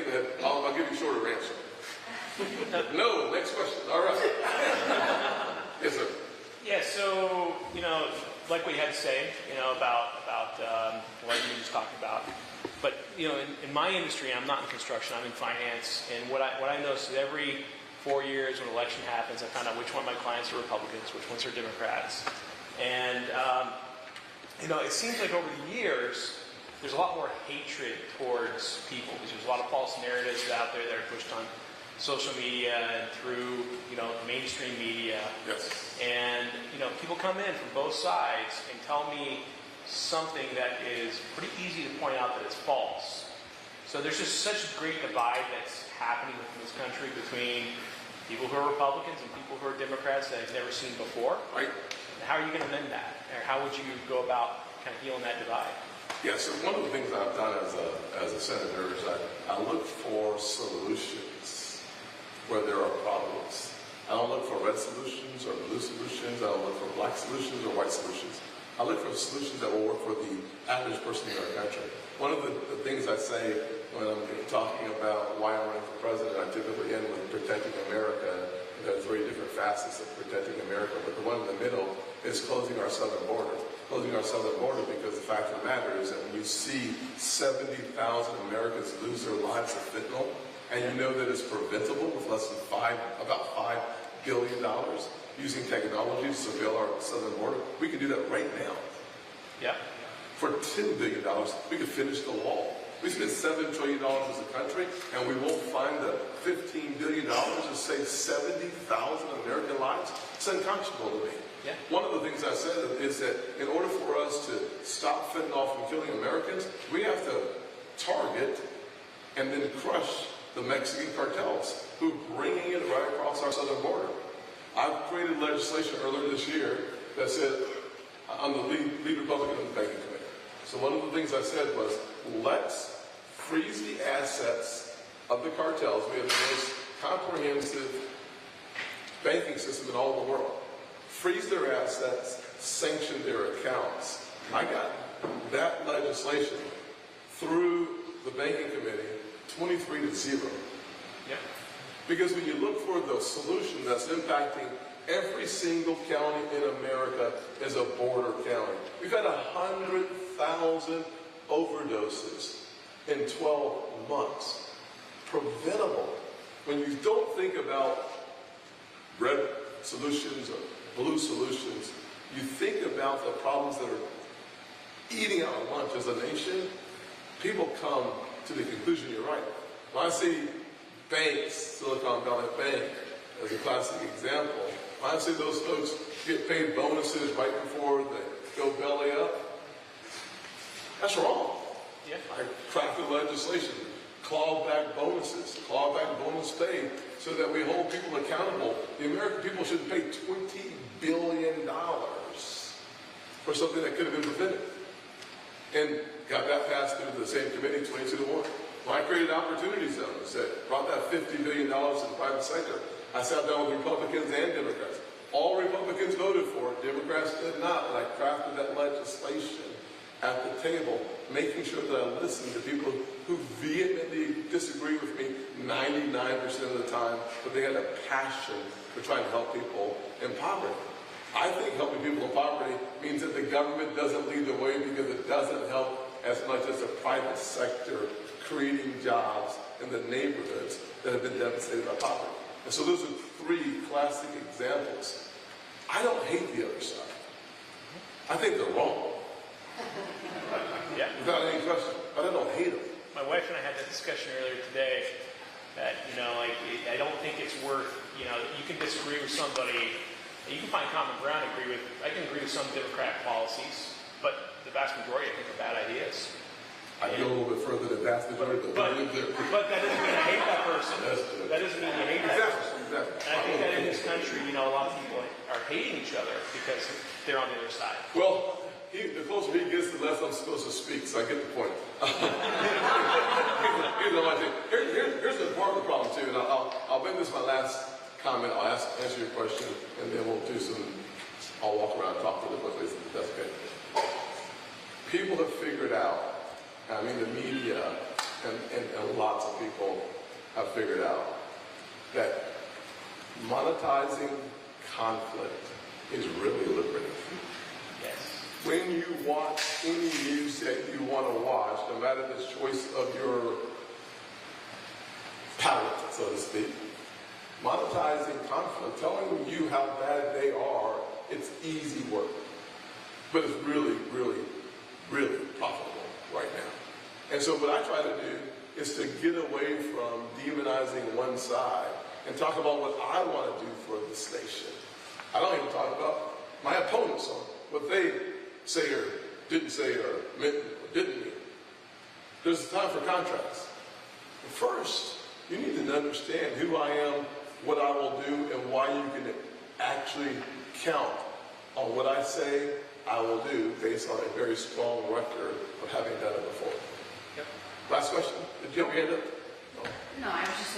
think that I'll give you a shorter answer. No, next question. All right. Yes, sir. Yeah, so, like what you had to say, about what you just talked about. But, in my industry, I'm not in construction, I'm in finance. And what I notice is every 4 years when an election happens, I find out which one of my clients are Republicans, which ones are Democrats. And, it seems like over the years, there's a lot more hatred towards people because there's a lot of false narratives out there that are pushed on social media and through, mainstream media. Yes. And, people come in from both sides and tell me something that is pretty easy to point out that it's false. So there's just such a great divide that's happening within this country between people who are Republicans and people who are Democrats that I've never seen before. Right. How are you going to mend that? Or how would you go about kind of healing that divide? Yeah, so one of the things I've done as a senator is I look for solutions where there are problems. I don't look for red solutions or blue solutions. I don't look for black solutions or white solutions. I look for solutions that will work for the average person in our country. One of the things I say when I'm talking about why I'm running for president, I typically end with protecting America. There are 3 different facets of protecting America, but the one in the middle is closing our southern border. Closing our southern border because the fact of the matter is that when you see 70,000 Americans lose their lives of fentanyl, and you know that it's preventable with less than about $5 billion using technology to surveil our southern border, we can do that right now. Yeah. For $10 billion, we could finish the wall. We spend $7 trillion as a country, and we won't find the $15 billion to save 70,000 American lives. It's unconscionable to me. Yeah. One of the things I said is that in order for us to stop fentanyl from killing Americans, we have to target and then crush the Mexican cartels who are bringing it right across our southern border. I've created legislation earlier this year that said, I'm the lead Republican in the banking committee. So one of the things I said was, let's freeze the assets of the cartels. We have the most comprehensive banking system in all the world. Freeze their assets, sanction their accounts. I got that legislation through the banking committee 23-0. Yeah. Because when you look for the solution that's impacting every single county in America is a border county. We've had 100,000 overdoses in 12 months. Preventable. When you don't think about red solutions or blue solutions, you think about the problems that are eating our lunch as a nation, people come to the conclusion you're right. When I see banks, Silicon Valley Bank, as a classic example, when I see those folks get paid bonuses right before they go belly up, that's wrong. Yeah. I crafted legislation, claw back bonuses, claw back bonus pay, so that we hold people accountable. The American people should pay $20 billion for something that could have been prevented. And got that passed through the same committee, 22-1. When I created opportunity zones that brought that $50 billion to the private sector, I sat down with Republicans and Democrats. All Republicans voted for it, Democrats did not, but I crafted that legislation at the table, making sure that I listened to people who vehemently disagree with me 99% of the time, but they had a passion for trying to help people in poverty. I think helping people in poverty means that the government doesn't lead the way because it doesn't help as much as the private sector creating jobs in the neighborhoods that have been devastated by poverty. And so those are 3 classic examples. I don't hate the other side. I think they're wrong. Yeah. Without any question. But I don't hate them. My wife and I had that discussion earlier today that, I don't think it's worth, you can disagree with somebody, you can find common ground, I can agree with some Democrat policies, but the vast majority I think are bad ideas. I go a little bit further than vast majority, but that doesn't mean I hate that person. That doesn't mean you hate that person. Exactly. And I think that in this country, a lot of people are hating each other because they're on the other side. Well, the closer he gets, the less I'm supposed to speak, so I get the point. Here's the part of the problem, too, and I'll make this my last comment. I'll answer your question, and then I'll walk around and talk really quickly, if that's okay. People have figured out, the media and lots of of people have figured out that monetizing conflict is really lucrative. Yes. When you watch any news that you want to watch, no matter the choice of your palate, so to speak, monetizing conflict, telling you how bad they are, it's easy work. But it's really, really, really profitable right now. And so what I try to do is to get away from demonizing one side and talk about what I want to do for this nation. I don't even talk about my opponents on what they say or didn't say or meant or didn't mean. There's a time for contrast. But first, you need to understand who I am, what I will do, and why you can actually count on what I say I will do based on a very strong record of having done it before. Yep. Last question. Did you have your hand up? No, I was just